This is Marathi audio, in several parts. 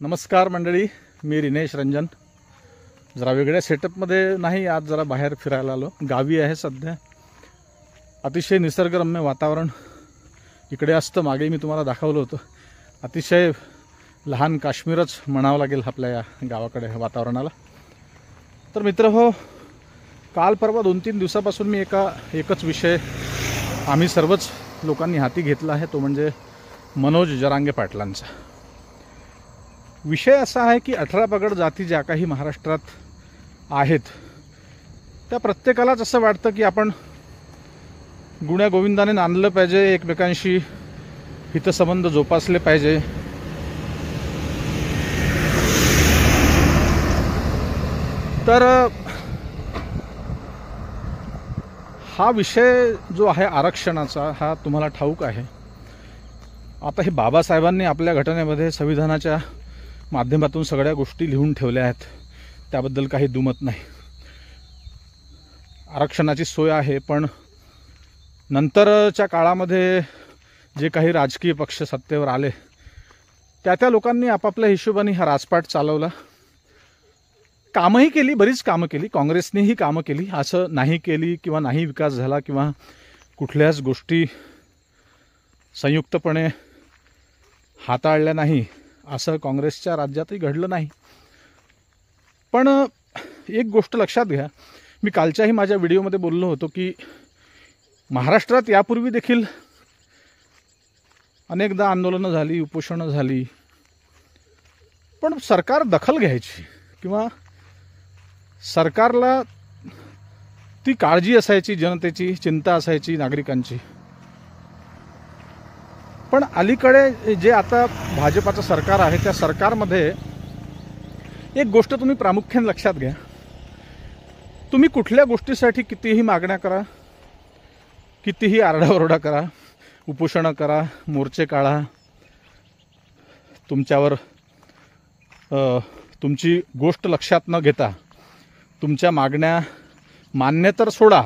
नमस्कार मंडळी, मी रिनेश रंजन. जरा वेगळ्या सेटअपमध्ये नाही, आज जरा बाहेर फिरायला आलो. गावी आहे सध्या. अतिशय निसर्गरम्य वातावरण इकडे असतं. मागे मी तुम्हाला दाखवलं होतं. अतिशय लहान काश्मीरच म्हणावं लागेल आपल्या या गावाकडे वातावरणाला. तर मित्र हो, काल परवा 2-3 दिवसापासून मी एकच विषय आम्ही सर्वच लोकांनी हाती घेतला आहे, तो म्हणजे मनोज जरांगे पाटलांचा. विषय असा आहे की 18 पगड जाती ज्या काही महाराष्ट्रात आहेत त्या प्रत्येकालाच असं वाटतं की आपण गुण्यागोविंदाने नांदलं पाहिजे, एकमेकांशी हितसंबंध जोपासले पाहिजे. तर हा विषय जो आहे आरक्षणाचा, हा तुम्हाला ठाऊक आहे. आता हे बाबासाहेबांनी आपल्या घटनेमध्ये संविधानाच्या माध्यमातून सगळ्या गोष्टी लिहून ठेवल्या आहेत, त्याबद्दल काही दुमत नाही. आरक्षणाची सोय आहे, पण नंतरच्या काळामध्ये जे काही राजकीय पक्ष सत्तेवर आले त्या लोकांनी आपापल्या हिशोबाने हा राजपाट चालवला. कामही केली, बरीच कामं केली. काँग्रेसनेही कामं केली, असं नाही केली किंवा नाही विकास झाला किंवा कुठल्याच गोष्टी संयुक्तपणे हाताळल्या नाही, असं काँग्रेसच्या राज्यातही घडलं नाही. पण एक गोष्ट लक्षात घ्या, मी कालच्याही माझ्या व्हिडिओमध्ये बोललो होतो की महाराष्ट्रात यापूर्वी देखील अनेकदा आंदोलनं झाली, उपोषणं झाली, पण सरकार दखल घ्यायची किंवा सरकारला ती काळजी असायची, जनतेची चिंता असायची, नागरिकांची. पण अलीकडे जे आता भाजपाचं सरकार आहे, त्या सरकारमध्ये एक गोष्ट तुम्ही प्रामुख्याने लक्षात घ्या. तुम्ही कुठल्या गोष्टीसाठी कितीही मागण्या करा, कितीही आरडाओरडा करा, उपोषणं करा, मोर्चे काढा, तुमच्यावर तुमची गोष्ट लक्षात न घेता तुमच्या मागण्या मान्य तर सोडा,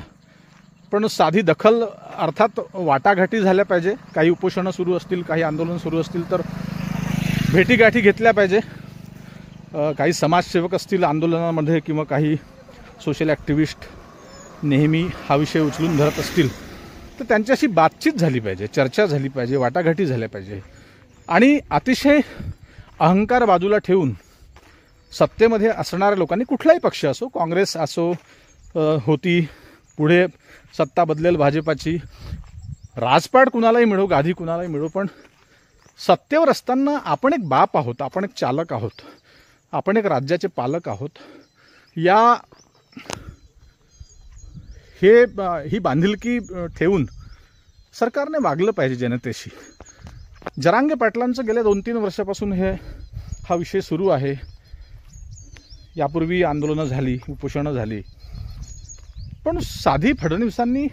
पण साधी दखल, अर्थात वाटाघाटी झाल्या पाहिजे. काही उपोषणं सुरू असतील, काही आंदोलन सुरू असतील तर भेटीगाठी घेतल्या पाहिजे. काही समाजसेवक असतील आंदोलनामध्ये किंवा काही सोशल ॲक्टिव्हिस्ट नेहमी हा विषय उचलून धरत असतील तर त्यांच्याशी बातचीत झाली पाहिजे, चर्चा झाली पाहिजे, वाटाघाटी झाल्या पाहिजे. आणि अतिशय अहंकार बाजूला ठेवून सत्तेमध्ये असणाऱ्या लोकांनी, कुठलाही पक्ष असो, काँग्रेस असो, होती, पुढे सत्ता बदलेल भाजपाची, राजपाट कुणालाही मिळो, गादी कुणालाही मिळो, पण सत्तेवर असताना आपण एक बाप आहोत, आपण एक चालक आहोत, आपण एक राज्याचे पालक आहोत. ही बांधिलकी ठेवून सरकारने वागलं पाहिजे जनतेशी. जरांगे पाटलांचं गेल्या 2-3 वर्षापासून हा विषय सुरू आहे. यापूर्वी आंदोलनं झाली, उपोषणं झाली, पण साधी फडणवीसांनी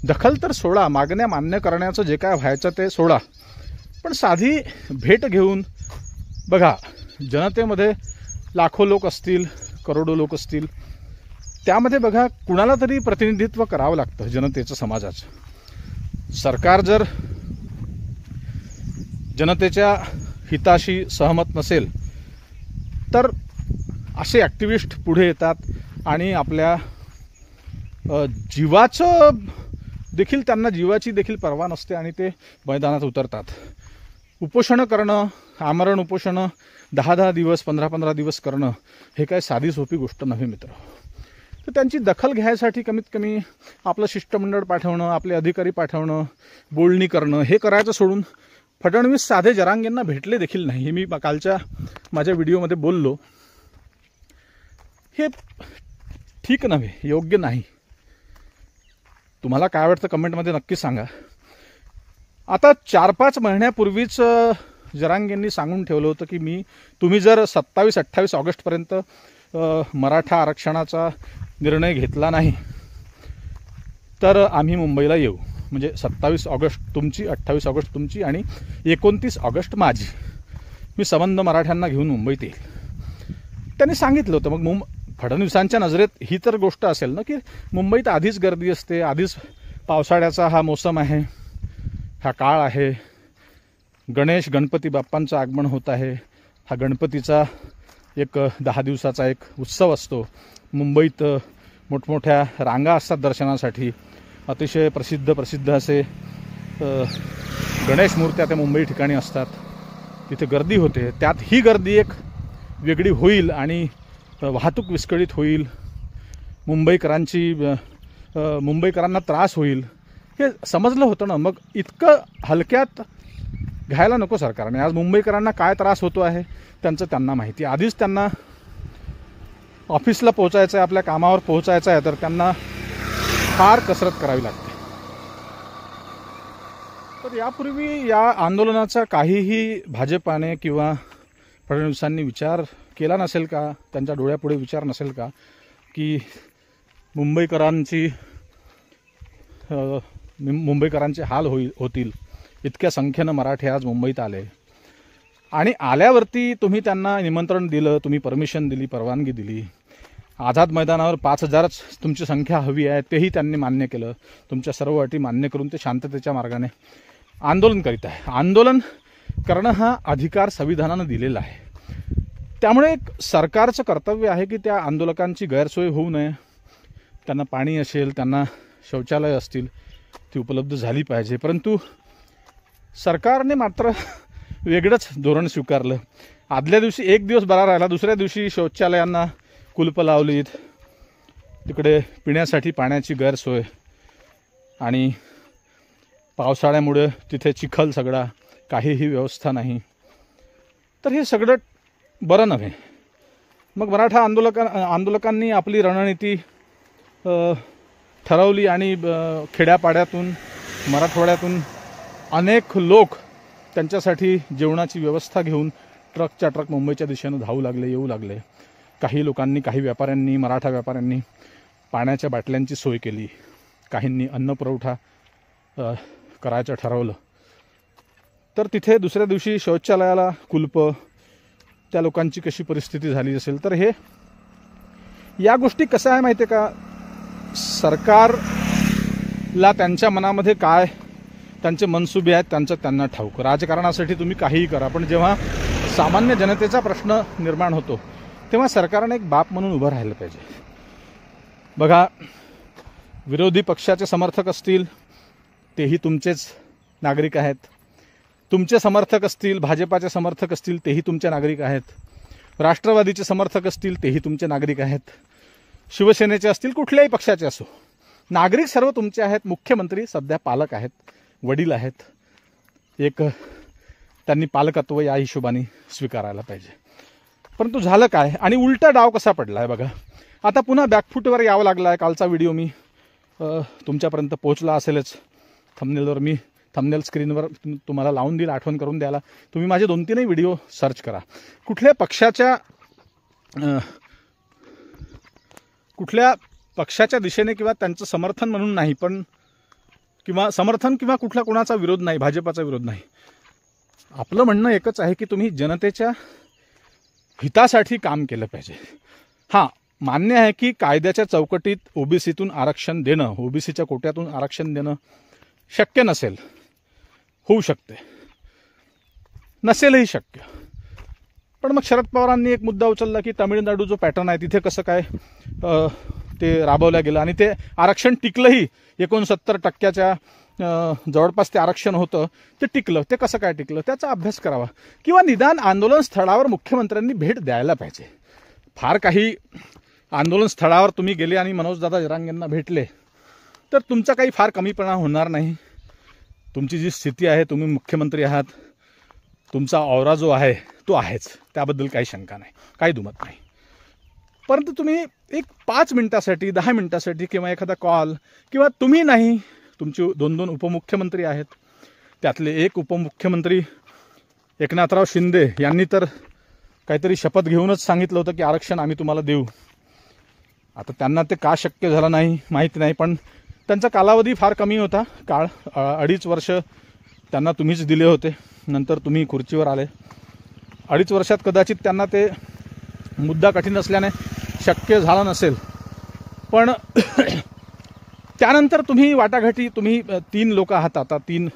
दखल तर सोडा, मागण्या मान्य करण्याचं जे काय व्हायचं ते सोडा, पण साधी भेट घेऊन बघा. जनतेमध्ये लाखो लोक असतील, करोडो लोक असतील, त्यामध्ये बघा कुणाला तरी प्रतिनिधित्व करावं लागतं जनतेचं, समाजाचं. सरकार जर जनतेच्या हिताशी सहमत नसेल तर असे ॲक्टिव्हिस्ट पुढे येतात आणि आपल्या जीवाचं देखील, त्यांना जीवाची देखील पर्वा नसते आणि ते मैदानात उतरतात. उपोषणं करणं, आमरण उपोषणं 10-10 दिवस, 15-15 दिवस करणं, हे काय साधी सोपी गोष्ट नव्हे मित्र. तर त्यांची दखल घ्यायसाठी कमीत कमी आपलं शिष्टमंडळ पाठवणं, आपले अधिकारी पाठवणं, बोलणी करणं, हे करायचं सोडून फडणवीस साधे जरांगेंना भेटले देखील नाही. हे मी कालच्या माझ्या व्हिडिओमध्ये बोललो. हे ठीक नव्हे, योग्य नाही. तुम्हाला काय वाटतं कमेंटमध्ये नक्की सांगा. आता 4-5 महिन्यापूर्वीच जरांगेंनी सांगून ठेवलं होतं की तुम्ही जर 27-28 ऑगस्टपर्यंत मराठा आरक्षणाचा निर्णय घेतला नाही तर आम्ही मुंबईला येऊ. म्हणजे 27 ऑगस्ट तुमची, 28 ऑगस्ट तुमची आणि 29 ऑगस्ट माझी. मी संबंध मराठ्यांना घेऊन मुंबईत येईल, त्यांनी सांगितलं होतं. मग फडणवीसांच्या नजरेत ही तर गोष्ट असेल ना की मुंबईत आधीच गर्दी असते, आधीच पावसाळ्याचा हा मोसम आहे, हा काळ आहे, गणेश गणपती बाप्पांचं आगमन होत आहे, हा गणपतीचा एक 10 दिवसाचा एक उत्सव असतो. मुंबईत मोठमोठ्या रांगा असतात दर्शनासाठी. अतिशय प्रसिद्ध असे गणेश मूर्त्या त्या मुंबई ठिकाणी असतात. तिथे गर्दी होते. त्यात ही गर्दी एक वेगळी होईल आणि वाहतूक विस्कळीत होईल, मुंबईकरांना त्रास होईल, हे समजलं होतं ना. मग इतकं हलक्यात घ्यायला नको सरकारने. आज मुंबईकरांना काय त्रास होतो आहे त्यांना माहिती. आधीच त्यांना ऑफिसला पोहोचायचं आहे, आपल्या कामावर पोहोचायचं आहे, तर त्यांना फार कसरत करावी लागते. तर यापूर्वी या आंदोलनाचा काहीही भाजपाने किंवा फडणवीसांनी विचार केला नसेल का? त्यांच्या डोळ्यापुढे विचार नसेल का की मुंबईकरांचे हाल होतील. इतक्या संख्येनं मराठी आज मुंबईत आले आणि आल्यावरती तुम्ही त्यांना निमंत्रण दिलं, तुम्ही परमिशन दिली, परवानगी दिली. आझाद मैदानावर 5000च तुमची संख्या हवी आहे तेही त्यांनी मान्य केलं. तुमच्या सर्व अटी मान्य करून ते शांततेच्या मार्गाने आंदोलन करीत आहे. आंदोलन करणं हा अधिकार संविधानानं दिलेला आहे. त्यामुळे एक सरकारचं कर्तव्य आहे की त्या आंदोलकांची गैरसोय होऊ नये. त्यांना पाणी असेल, त्यांना शौचालय असतील, ती उपलब्ध झाली पाहिजे. परंतु सरकारने मात्र वेगळंच धोरण स्वीकारलं. आदल्या दिवशी एक दिवस बरा राहिला, दुसऱ्या दिवशी शौचालयांना कुलपं लावलीत, तिकडे पिण्यासाठी पाण्याची गैरसोय, आणि पावसाळ्यामुळे तिथे चिखल सगळा, काहीही व्यवस्था नाही. तर हे सगळं बरं नव्हे. मग मराठा आंदोलकांनी आपली रणनीती ठरवली आणि खेड्यापाड्यातून, मराठवाड्यातून अनेक लोक त्यांच्यासाठी जेवणाची व्यवस्था घेऊन ट्रकच्या ट्रक मुंबईच्या दिशेनं धावू लागले, येऊ लागले. काही लोकांनी, काही व्यापाऱ्यांनी, मराठा व्यापाऱ्यांनी पाण्याच्या बाटल्यांची सोय केली. काहींनी अन्न पुरवठा करायचं ठरवलं. तर तिथे दुसऱ्या दिवशी शौचालयाला कुलप, त्या लोकांची कशी परिस्थिती झाली असेल. तर हे या गोष्टी कसं आहे माहिती आहे का? सरकारला त्यांच्या मनामध्ये काय त्यांचे मनसुबे आहेत त्यांना ठाऊक. राजकारणासाठी तुम्ही काहीही करा, पण जेव्हा सामान्य जनतेचा प्रश्न निर्माण होतो तेव्हा सरकारने एक बाप म्हणून उभं राहिलं पाहिजे. बघा, विरोधी पक्षाचे समर्थक असतील तेही तुमचेच नागरिक आहेत, तुमचे समर्थक असतील, भाजपाचे समर्थक असतील तेही तुमचे नागरिक आहेत, राष्ट्रवादीचे समर्थक असतील तेही तुमचे नागरिक आहेत, शिवसेनेचे असतील, कुठल्याही पक्षाचे असो, नागरिक सर्व तुमचे आहेत. मुख्यमंत्री सध्या पालक आहेत, वडील आहेत. एक त्यांनी पालकत्व या हिशोबाने स्वीकारायला पाहिजे. परंतु झालं काय, आणि उलटा डाव कसा पडला आहे बघा. आता पुन्हा बॅकफूटवर यावं लागलं आहे. कालचा व्हिडिओ मी तुमच्यापर्यंत पोहोचला असेलच. थंबनेल स्क्रीनवर तुम्हाला लावून देईल आठवण करून द्यायला. तुम्ही माझे 2-3 व्हिडिओ सर्च करा. कुठल्या पक्षाच्या दिशेने किंवा त्यांचं समर्थन म्हणून नाही, पण किंवा समर्थन किंवा कुठला कोणाचा विरोध नाही, भाजपाचा विरोध नाही. आपलं म्हणणं एकच आहे की तुम्ही जनतेच्या हितासाठी काम केलं पाहिजे. हां, मान्य आहे की कायद्याच्या चौकटीत ओबीसीतून आरक्षण देणं, ओबीसीच्या कोट्यातून आरक्षण देणं शक्य नसेल, होऊ शकते, नसेलही शक्य. पण मग शरद पवारांनी एक मुद्दा उचलला की तामिळनाडू जो पॅटर्न आहे तिथे कसं काय ते राबवलं गेलं आणि ते आरक्षण टिकलंही. 69% जवळपास ते आरक्षण होतं, ते टिकलं. ते कसं काय टिकलं त्याचा अभ्यास करावा, किंवा निदान आंदोलन स्थळावर मुख्यमंत्र्यांनी भेट द्यायला पाहिजे. फार काही आंदोलन स्थळावर तुम्ही गेले आणि मनोजदादा जरांगेंना भेटले तर तुमचा काही फार कमीपणा होणार नाही. तुमची जी स्थिती आहे, तुम्ही मुख्यमंत्री आहात, तुमचा औरा जो आहे तो आहेच, त्याबद्दल काही शंका नाही, काही दुमत नाही. परंतु तुम्ही एक 5 मिनिटासाठी, 10 मिनिटासाठी किंवा एखादा कॉल, किंवा तुम्ही नाही, तुमचे 2 उपमुख्यमंत्री आहेत, त्यातले एक उपमुख्यमंत्री एकनाथराव शिंदे यांनी तर काहीतरी शपथ घेऊनच सांगितलं होतं की आरक्षण आम्ही तुम्हाला देऊ. आता त्यांना ते का शक्य झालं नाही माहिती नाही, पण त्यांचा कालावधी फार कमी होता. 2.5 वर्ष त्यांना तुम्हीच दिले होते, नंतर तुम्ही खुर्चीवर आले. 2.5 वर्षात कदाचित त्यांना ते मुद्दा कठीण असल्याने शक्य झाला नसेल. पण त्यानंतर तुम्ही वाटाघाटी, तुम्ही 3 लोक आहात, आता 3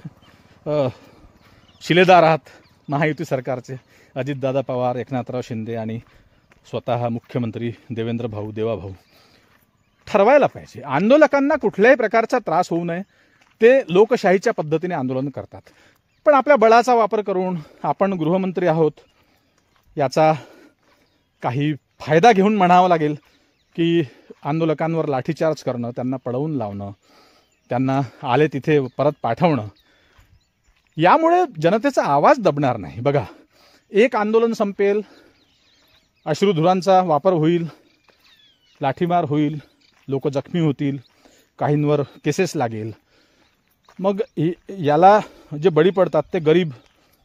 शिलेदार आहात महायुती सरकारचे. अजितदादा पवार, एकनाथराव शिंदे आणि स्वतः मुख्यमंत्री देवेंद्र भाऊ, देवाभाऊ ठरवायला पाहिजे. आंदोलकांना कुठल्याही प्रकारचा त्रास होऊ नये, ते लोकशाहीच्या पद्धतीने आंदोलन करतात. पण आपल्या बळाचा वापर करून आपण गृहमंत्री आहोत याचा काही फायदा घेऊन म्हणावं लागेल की आंदोलकांवर लाठीचार्ज करणं, त्यांना पळवून लावणं, त्यांना आले तिथे परत पाठवणं, यामुळे जनतेचा आवाज दबणार नाही. बघा, एक आंदोलन संपेल, अश्रुधुरांचा वापर होईल, लाठीमार होईल, लोक जखमी होतील, काहींवर केसेस लागेल. मग याला जे बळी पडतात ते गरीब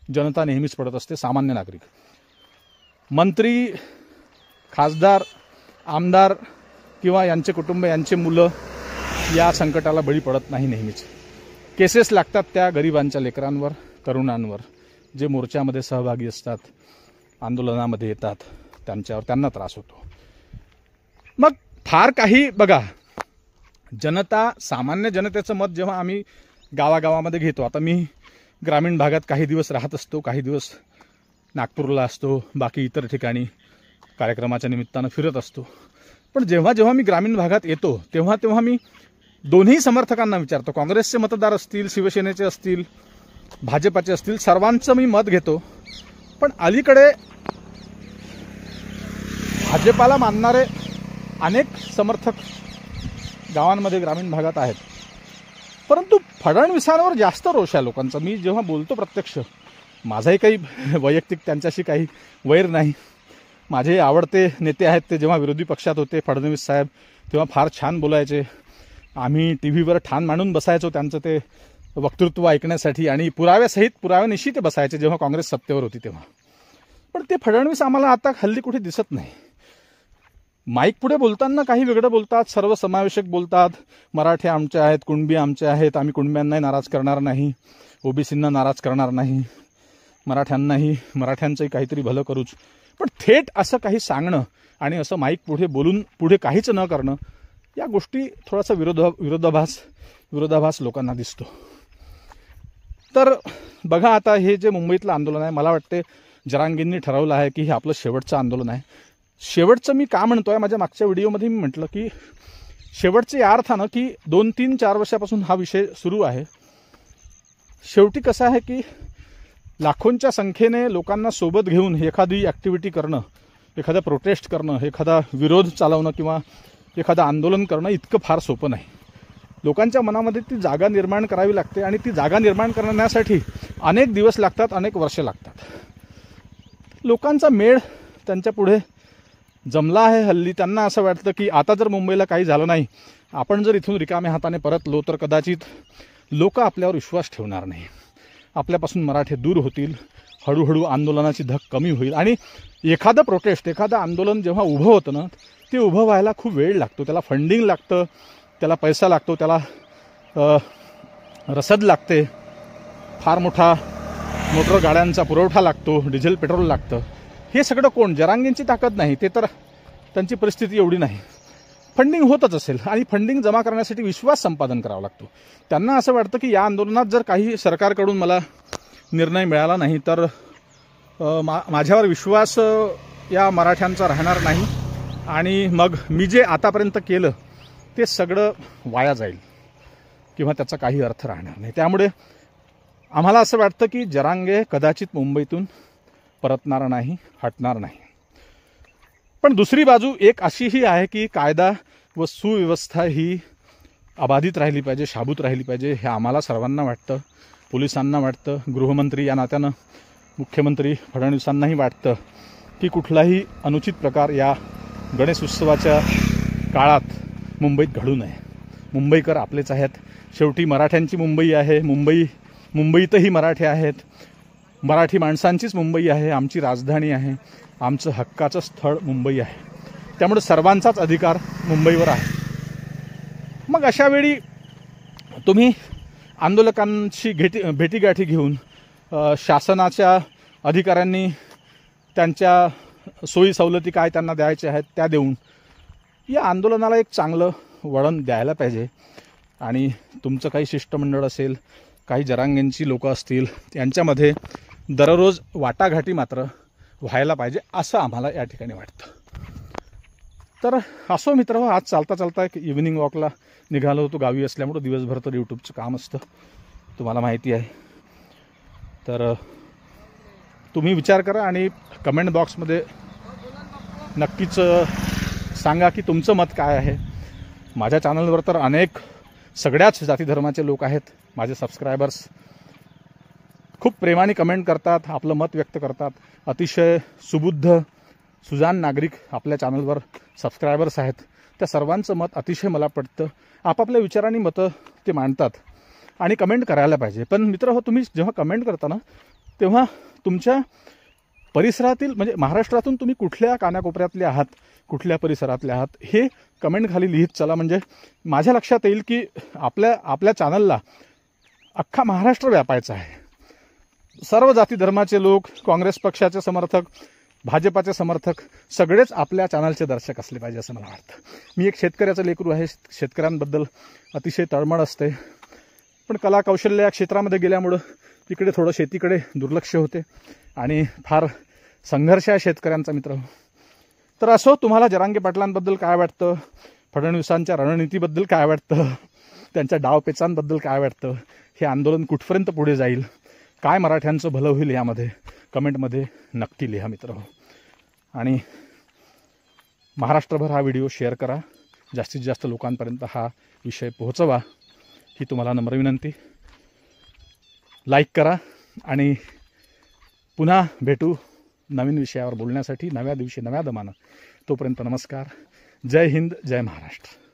जनता नेहमीच पडत असते, सामान्य नागरिक. मंत्री, खासदार, आमदार किंवा यांचे कुटुंब, यांचे मुलं या संकटाला बळी पडत नाही. नेहमीच केसेस लागतात त्या गरिबांच्या लेकरांवर, तरुणांवर, जे मोर्चामध्ये सहभागी असतात, आंदोलनामध्ये येतात, त्यांना त्रास होतो. मग फार काही बघा, जनता, सामान्य जनतेचं मत जेव्हा आम्ही गावागावामध्ये घेतो, आता मी ग्रामीण भागात काही दिवस राहत असतो, काही दिवस नागपूरला असतो, बाकी इतर ठिकाणी कार्यक्रमाच्या निमित्तानं फिरत असतो. पण जेव्हा जेव्हा मी ग्रामीण भागात येतो तेव्हा तेव्हा मी दोन्ही समर्थकांना विचारतो, काँग्रेसचे मतदार असतील, शिवसेनेचे असतील, भाजपाचे असतील, सर्वांचं मी मत घेतो. पण अलीकडे भाजपाला मानणारे अनेक समर्थक गावांमध्ये, ग्रामीण भागात आहेत. परंतु फडणवीसांवर जास्त रोष आहे लोकांचा. मी जेव्हा बोलतो प्रत्यक्ष, माझाही काही वैयक्तिक त्यांच्याशी काही वैर नाही. माझे आवडते नेते आहेत, ते जेव्हा विरोधी पक्षात होते फडणवीस साहेब, तेव्हा फार छान बोलायचे. आम्ही टी व्हीवर ठाण मांडून बसायचो त्यांचं ते वक्तृत्व ऐकण्यासाठी, आणि पुराव्यासहित, पुराव्यानिशी ते बसायचे जेव्हा काँग्रेस सत्तेवर होती तेव्हा. पण ते फडणवीस आम्हाला आता हल्ली कुठे दिसत नाही. माईक पुढे बोलताना काही वेगळं बोलतात, सर्वसमावेशक बोलतात. मराठी आमचे आहेत, कुणबी आमचे आहेत, आम्ही कुणब्यांनाही नाराज करणार नाही, ओबीसींना नाराज करणार नाही, मराठ्यांनाही, मराठ्यांचंही काहीतरी भलं करूच. पण थेट असं काही सांगणं आणि असं माईक पुढे बोलून पुढे काहीच न करणं, या गोष्टी थोडासा विरोधाभास लोकांना दिसतो. तर बघा, आता हे जे मुंबईतलं आंदोलन आहे, मला वाटते जरांगेंनी ठरवलं आहे की हे आपलं शेवटचं आंदोलन आहे. शेवटचं मी का म्हणतोय, माझ्या मागच्या व्हिडिओमध्ये मी म्हटलं की शेवटचं या अर्थानं की 2-3-4 वर्षापासून हा विषय सुरू आहे. शेवटी कसं आहे की लाखोंच्या संख्येने लोकांना सोबत घेऊन एखादी ॲक्टिव्हिटी करणं, एखादा प्रोटेस्ट करणं, एखादा विरोध चालवणं किंवा एखादं आंदोलन करणं इतकं फार सोपं नाही. लोकांच्या मनामध्ये ती जागा निर्माण करावी लागते, आणि ती जागा निर्माण करण्यासाठी अनेक दिवस लागतात, अनेक वर्षे लागतात. लोकांचा मेळ त्यांच्या पुढे जमला आहे हल्ली. त्यांना असं वाटतं की आता जर मुंबईला काही झालं नाही, आपण जर इथून रिकाम्या हाताने परतलो तर कदाचित लोक आपल्यावर विश्वास ठेवणार नाही, आपल्यापासून मराठे दूर होतील, हळूहळू आंदोलनाची धग कमी होईल. आणि एखादं प्रोटेस्ट, एखादं आंदोलन जेव्हा उभं होतं ना, ते उभं व्हायला खूप वेळ लागतो. त्याला फंडिंग लागतं, त्याला पैसा लागतो, त्याला रसद लागते, फार मोठा मोटर गाड्यांचा पुरवठा लागतो, डिझेल पेट्रोल लागतं. हे सगळं कोण, जरांगेंची ताकद नाही, ते तर त्यांची परिस्थिती एवढी नाही. फंडिंग होतच असेल, आणि फंडिंग जमा करण्यासाठी विश्वास संपादन करावा लागतो. त्यांना असं वाटतं की या आंदोलनात जर काही सरकारकडून मला निर्णय मिळाला नाही तर माझ्यावर विश्वास या मराठ्यांचा राहणार नाही, आणि मग मी जे आतापर्यंत केलं ते सगळं वाया जाईल किंवा त्याचा काही अर्थ राहणार नाही. त्यामुळे आम्हाला असं वाटतं की जरांगे कदाचित मुंबईतून परतणार नाही, हटणार नाही. पण दुसरी बाजू एक अशीही आहे की कायदा व सुव्यवस्था ही अबाधित राहिली पाहिजे, शाबूत राहिली पाहिजे, हे आम्हाला सर्वांना वाटतं, पोलिसांना वाटतं, गृहमंत्री या नात्यानं मुख्यमंत्री फडणवीसांनाही वाटतं की कुठलाही अनुचित प्रकार या गणेश उत्सवाच्या काळात मुंबईत घडू नये. मुंबईकर आपलेच आहेत, शेवटी मराठ्यांची मुंबई आहे, मुंबईतही मराठी आहेत, मराठी माणसांचीच मुंबई आहे, आमची राजधानी आहे, आमचं हक्काचं स्थळ मुंबई आहे. त्यामुळे सर्वांचाच अधिकार मुंबईवर आहे. मग अशा वेळी तुम्ही आंदोलकांशी भेटीगाठी घेऊन शासनाच्या अधिकाऱ्यांनी त्यांच्या सोयी सवलती काय त्यांना द्यायच्या आहेत त्या देऊन या आंदोलनाला एक चांगलं वळण द्यायला पाहिजे. आणि तुमचं काही शिष्टमंडळ असेल, काही जरांगेंची लोकं असतील, यांच्यामध्ये दररोज वाटाघाटी मात्र व्हायला पाहिजे असं आम्हाला या ठिकाणी वाटतं. तर असो मित्र, आज चालता चालता एक इव्हिनिंग वॉकला निघालो होतो. गावी असल्यामुळं दिवसभर तर यूट्यूबचं काम असतं, तुम्हाला माहिती आहे. तर तुम्ही विचार करा आणि कमेंट बॉक्समध्ये नक्कीच सांगा की तुमचं मत काय आहे. माझ्या चॅनलवर तर अनेक सगळ्याच जाती धर्माचे लोक आहेत. माझे सबस्क्रायबर्स खूप प्रेमाने कमेंट करतात, आपलं मत व्यक्त करतात. अतिशय सुबुद्ध सुजान नागरिक आपल्या चॅनलवर सबस्क्रायबर्स आहेत. त्या सर्वांचं मत अतिशय मला पटतं. आपापल्या विचारांनी मतं ते मांडतात आणि कमेंट करायला पाहिजे. पण मित्र हो, तुम्ही जेव्हा कमेंट करता ना, तेव्हा तुमच्या परिसरातील म्हणजे महाराष्ट्रातून तुम्ही कुठल्या कानाकोपऱ्यातले आहात, कुठल्या परिसरातले आहात हे कमेंट खाली लिहित चला. म्हणजे माझ्या लक्षात येईल की आपल्या चॅनलला अख्खा महाराष्ट्र व्यापायचा आहे. सर्व जाती धर्माचे लोक, काँग्रेस पक्षाचे समर्थक, भाजपाचे समर्थक सगळेच आपल्या चॅनलचे दर्शक असले पाहिजे असं मला वाटतं. मी एक शेतकऱ्याचं लेकरू आहे. शेतकऱ्यांबद्दल अतिशय तळमळ असते. पण कला कौशल्य या क्षेत्रामध्ये गेल्यामुळं तिकडे थोडं शेतीकडे दुर्लक्ष होते आणि फार संघर्ष आहे शेतकऱ्यांचा मित्र. तर असो, तुम्हाला जरांगे पाटलांबद्दल काय वाटतं, फडणवीसांच्या रणनीतीबद्दल काय वाटतं, त्यांच्या डावपेचांबद्दल काय वाटतं, हे आंदोलन कुठपर्यंत पुढे जाईल, काय मराठ्यांचं भलं होईल यामध्ये कमेंटमध्ये नक्की लिहा मित्र. आणि महाराष्ट्रभर हा व्हिडिओ शेअर करा, जास्तीत जास्त लोकांपर्यंत हा विषय पोहोचवा ही तुम्हाला नम्र विनंती. लाईक करा आणि पुन्हा भेटू नवीन विषयावर बोलण्यासाठी नव्या दिवशी नव्या दमानं. तोपर्यंत नमस्कार. जय हिंद, जय महाराष्ट्र.